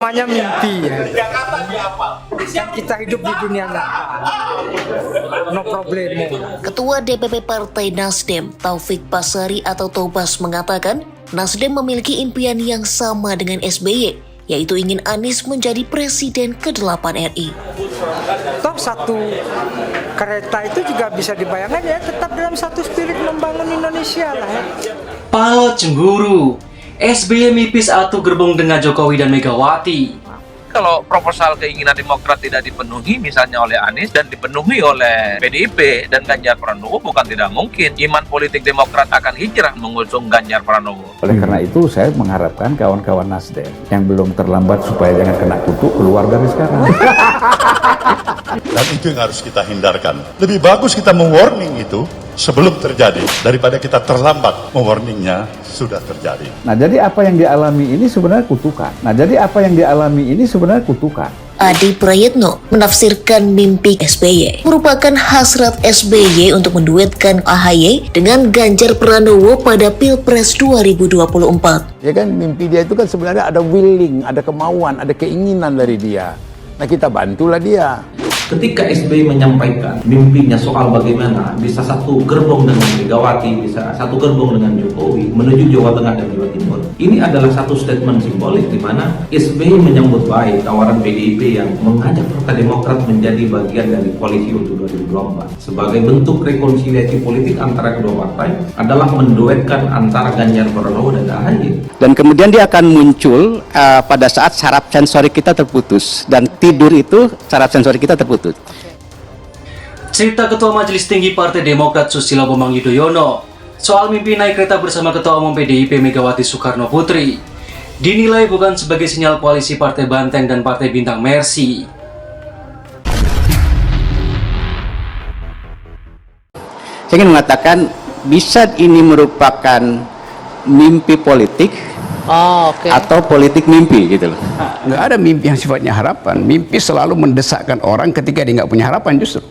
Namanya mimpi ya. Kita hidup di dunia nyata. No problemo. Ketua DPP Partai Nasdem, Taufik Basari atau Tobas mengatakan, Nasdem memiliki impian yang sama dengan SBY, yaitu ingin Anies menjadi Presiden ke-8 RI. Top satu kereta itu juga bisa dibayangkan ya, tetap dalam satu spirit membangun Indonesia lah ya. Palo cemburu, SBY mipis atu gerbong dengan Jokowi dan Megawati. Kalau proposal keinginan Demokrat tidak dipenuhi misalnya oleh Anies dan dipenuhi oleh PDIP dan Ganjar Pranowo, bukan tidak mungkin iman politik Demokrat akan hijrah mengusung Ganjar Pranowo. Oleh karena itu saya mengharapkan kawan-kawan Nasdem yang belum terlambat supaya jangan kena kutuk keluar dari sekarang. Dan itu yang harus kita hindarkan. Lebih bagus kita mewarning itu sebelum terjadi daripada kita terlambat mewarningnya sudah terjadi. Nah, jadi apa yang dialami ini sebenarnya kutukan. Adi Prayitno menafsirkan mimpi SBY merupakan hasrat SBY untuk menduetkan AHY dengan Ganjar Pranowo pada Pilpres 2024. Ya kan, mimpi dia itu kan sebenarnya ada willing, ada kemauan, ada keinginan dari dia. Nah, kita bantulah dia. Ketika SBY menyampaikan mimpinya soal bagaimana bisa satu gerbong dengan Megawati, bisa satu gerbong dengan Jokowi menuju Jawa Tengah dan Jawa Timur, ini adalah satu statement simbolik di mana SBY menyambut baik tawaran PDIP yang mengajak Partai Demokrat menjadi bagian dari koalisi untuk 2024. Sebagai bentuk rekonsiliasi politik antara kedua partai adalah menduetkan antara Ganjar Pranowo dan AHY. Dan kemudian dia akan muncul pada saat saraf sensorik kita terputus, dan tidur itu saraf sensorik kita terputus. Cerita Ketua Majelis Tinggi Partai Demokrat Susilo Bambang Yudhoyono soal mimpi naik kereta bersama Ketua Umum PDIP Megawati Soekarno Putri dinilai bukan sebagai sinyal koalisi Partai Banteng dan Partai Bintang Mercy. Saya ingin mengatakan bisa ini merupakan mimpi politik atau politik mimpi gitu loh. Nggak ada mimpi yang sifatnya harapan. Mimpi selalu mendesakkan orang ketika dia nggak punya harapan justru.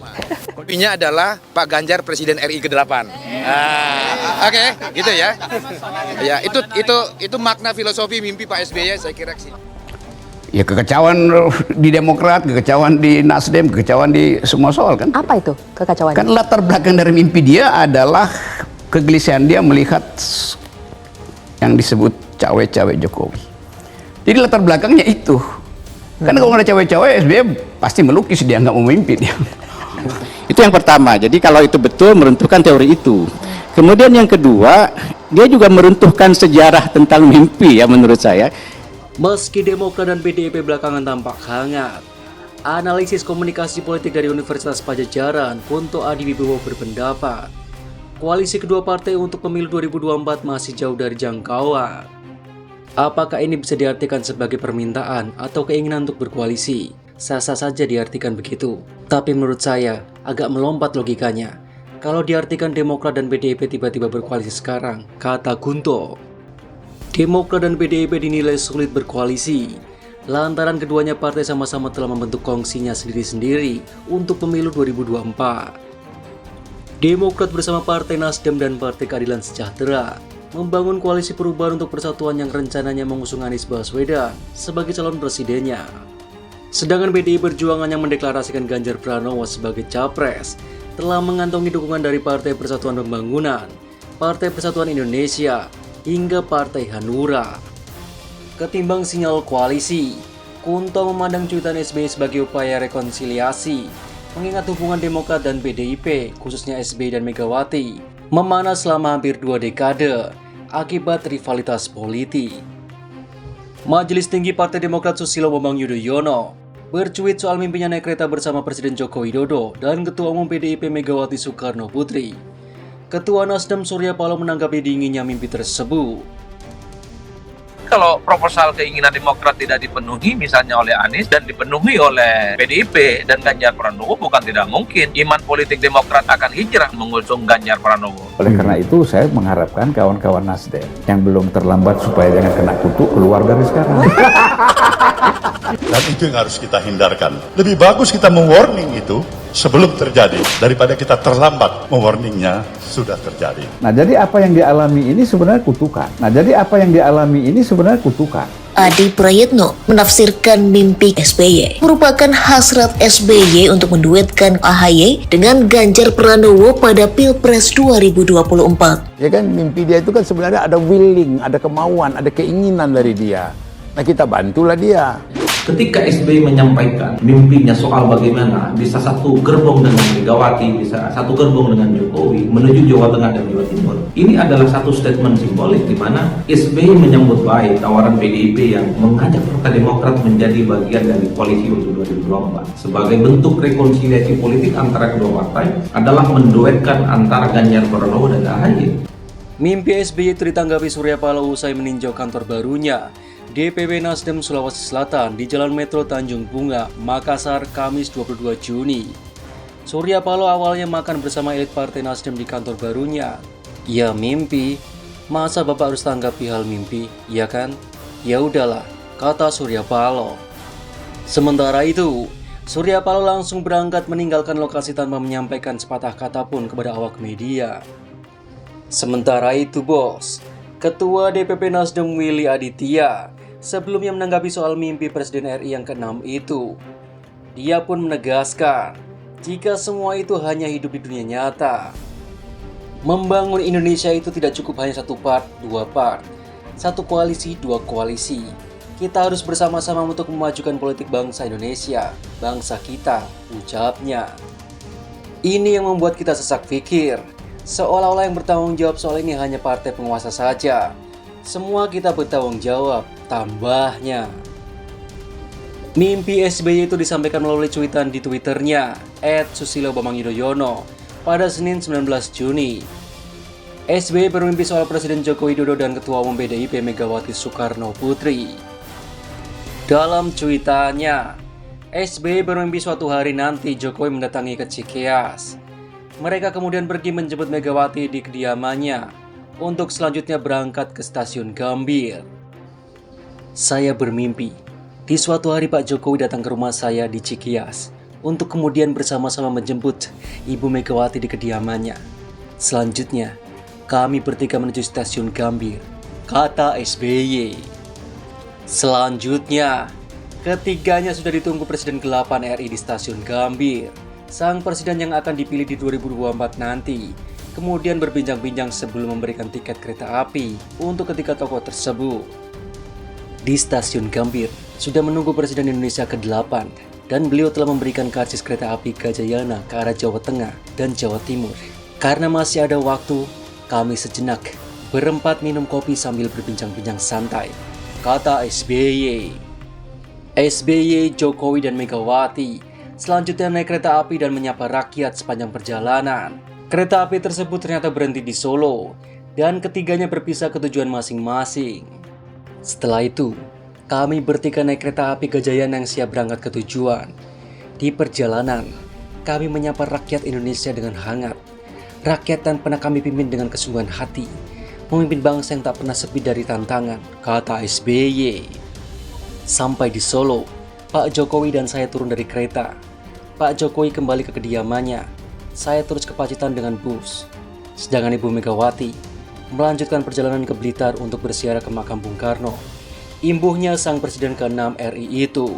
Mimpinya adalah Pak Ganjar Presiden RI ke-8. Oke, gitu ya. Ya, itu makna filosofi mimpi Pak SBY saya kira sih. Ya, kekecauan di Demokrat, kekecauan di Nasdem, kekecauan di semua soal kan. Apa itu kekacauan? Kan latar belakang dari mimpi dia adalah kegelisahan dia melihat yang disebut cawe-cawe Jokowi. Jadi latar belakangnya itu. Karena kalau nggak ada cawe-cawe, SBY pasti melukis, dia nggak mau memimpin dia. Itu yang pertama. Jadi kalau itu betul, meruntuhkan teori itu. Kemudian yang kedua, dia juga meruntuhkan sejarah tentang mimpi ya menurut saya. Meski Demokrat dan PDIP belakangan tampak hangat, analisis komunikasi politik dari Universitas Pajajaran, Kunto Adiwibowo berpendapat koalisi kedua partai untuk pemilu 2024 masih jauh dari jangkauan. Apakah ini bisa diartikan sebagai permintaan atau keinginan untuk berkoalisi? Sah-sah saja diartikan begitu. Tapi menurut saya, agak melompat logikanya. Kalau diartikan Demokrat dan PDIP tiba-tiba berkoalisi sekarang, kata Kunto, Demokrat dan PDIP dinilai sulit berkoalisi lantaran keduanya partai sama-sama telah membentuk kongsinya sendiri-sendiri untuk pemilu 2024. Demokrat bersama Partai Nasdem dan Partai Keadilan Sejahtera membangun koalisi perubahan untuk persatuan yang rencananya mengusung Anies Baswedan sebagai calon presidennya. Sedangkan PDI Perjuangan yang mendeklarasikan Ganjar Pranowo sebagai capres telah mengantongi dukungan dari Partai Persatuan Pembangunan, Partai Persatuan Indonesia, hingga Partai Hanura. Ketimbang sinyal koalisi, Kunto memandang cuitan SBY sebagai upaya rekonsiliasi, mengingat hubungan Demokrat dan PDIP, khususnya SBY dan Megawati, memanas selama hampir 2 dekade akibat rivalitas politik. Majelis Tinggi Partai Demokrat Susilo Bambang Yudhoyono bercuit soal mimpinya naik kereta bersama Presiden Joko Widodo dan Ketua Umum PDIP Megawati Soekarno Putri. Ketua Nasdem Surya Paloh menanggapi dinginnya mimpi tersebut. Kalau proposal keinginan Demokrat tidak dipenuhi misalnya oleh Anies dan dipenuhi oleh PDIP dan Ganjar Pranowo, bukan tidak mungkin iman politik Demokrat akan hijrah mengusung Ganjar Pranowo. Oleh karena itu saya mengharapkan kawan-kawan Nasdem yang belum terlambat supaya jangan kena kutuk keluar dari sekarang. Dan itu yang harus kita hindarkan. Lebih bagus kita mewarning itu sebelum terjadi daripada kita terlambat mewarningnya sudah terjadi. Nah, jadi apa yang dialami ini sebenarnya kutukan. Adi Prayitno menafsirkan mimpi SBY merupakan hasrat SBY untuk menduetkan AHY dengan Ganjar Pranowo pada Pilpres 2024. Ya kan, mimpi dia itu kan sebenarnya ada willing, ada kemauan, ada keinginan dari dia. Nah, kita bantulah dia. Ketika SBY menyampaikan mimpinya soal bagaimana bisa satu gerbong dengan Megawati, bisa satu gerbong dengan Jokowi menuju Jawa Tengah dan Jawa Timur, ini adalah satu statement simbolik di mana SBY menyambut baik tawaran PDIP yang mengajak Partai Demokrat menjadi bagian dari koalisi untuk 2024. Sebagai bentuk rekonsiliasi politik antara kedua partai adalah menduetkan antara Ganjar Pranowo dan AHY. Mimpi SBY itu ditanggapi Surya Paloh usai meninjau kantor barunya DPP Nasdem Sulawesi Selatan di Jalan Metro Tanjung Bunga, Makassar, Kamis 22 Juni. Surya Paloh awalnya makan bersama elit Partai Nasdem di kantor barunya. Ya mimpi, masa Bapak harus tanggapi hal mimpi, ya kan? Ya udahlah, kata Surya Paloh. Sementara itu, Surya Paloh langsung berangkat meninggalkan lokasi tanpa menyampaikan sepatah kata pun kepada awak media. Sementara itu, Bos, Ketua DPP Nasdem Willy Aditya sebelumnya menanggapi soal mimpi Presiden RI yang ke-6 itu. Dia pun menegaskan, jika semua itu hanya hidup di dunia nyata. Membangun Indonesia itu tidak cukup hanya satu part, dua part. Satu koalisi, dua koalisi. Kita harus bersama-sama untuk memajukan politik bangsa Indonesia, bangsa kita, ucapnya. Ini yang membuat kita sesak pikir. Seolah-olah yang bertanggung jawab soal ini hanya partai penguasa saja. Semua kita bertanggung jawab, tambahnya. Mimpi SBY itu disampaikan melalui cuitan di Twitternya @susilo_bambang_yudhoyono pada Senin 19 Juni. SBY bermimpi soal Presiden Joko Widodo dan Ketua Umum PDIP Megawati Soekarno Putri. Dalam cuitannya, SBY bermimpi suatu hari nanti Jokowi mendatangi ke Cikeas. Mereka kemudian pergi menjemput Megawati di kediamannya untuk selanjutnya berangkat ke stasiun Gambir. Saya bermimpi, di suatu hari Pak Jokowi datang ke rumah saya di Cikeas untuk kemudian bersama-sama menjemput Ibu Megawati di kediamannya. Selanjutnya, kami bertiga menuju stasiun Gambir, kata SBY. Selanjutnya, ketiganya sudah ditunggu Presiden ke-8 RI di stasiun Gambir. Sang presiden yang akan dipilih di 2024 nanti kemudian berbincang-bincang sebelum memberikan tiket kereta api untuk ketiga tokoh tersebut. Di stasiun Gambir sudah menunggu Presiden Indonesia ke-8 dan beliau telah memberikan karcis kereta api Gajayana ke arah Jawa Tengah dan Jawa Timur. Karena masih ada waktu, kami sejenak berempat minum kopi sambil berbincang-bincang santai, kata SBY. SBY, Jokowi, dan Megawati selanjutnya naik kereta api dan menyapa rakyat sepanjang perjalanan. Kereta api tersebut ternyata berhenti di Solo dan ketiganya berpisah ke tujuan masing-masing. Setelah itu, kami bertiga naik kereta api Gajayana yang siap berangkat ke tujuan. Di perjalanan, kami menyapa rakyat Indonesia dengan hangat. Rakyat yang pernah kami pimpin dengan kesungguhan hati, memimpin bangsa yang tak pernah sepi dari tantangan, kata SBY. Sampai di Solo, Pak Jokowi dan saya turun dari kereta. Pak Jokowi kembali ke kediamannya. Saya terus ke Pacitan dengan bus. Sedangkan Ibu Megawati melanjutkan perjalanan ke Blitar untuk berziarah ke makam Bung Karno, imbuhnya sang Presiden ke-6 RI itu.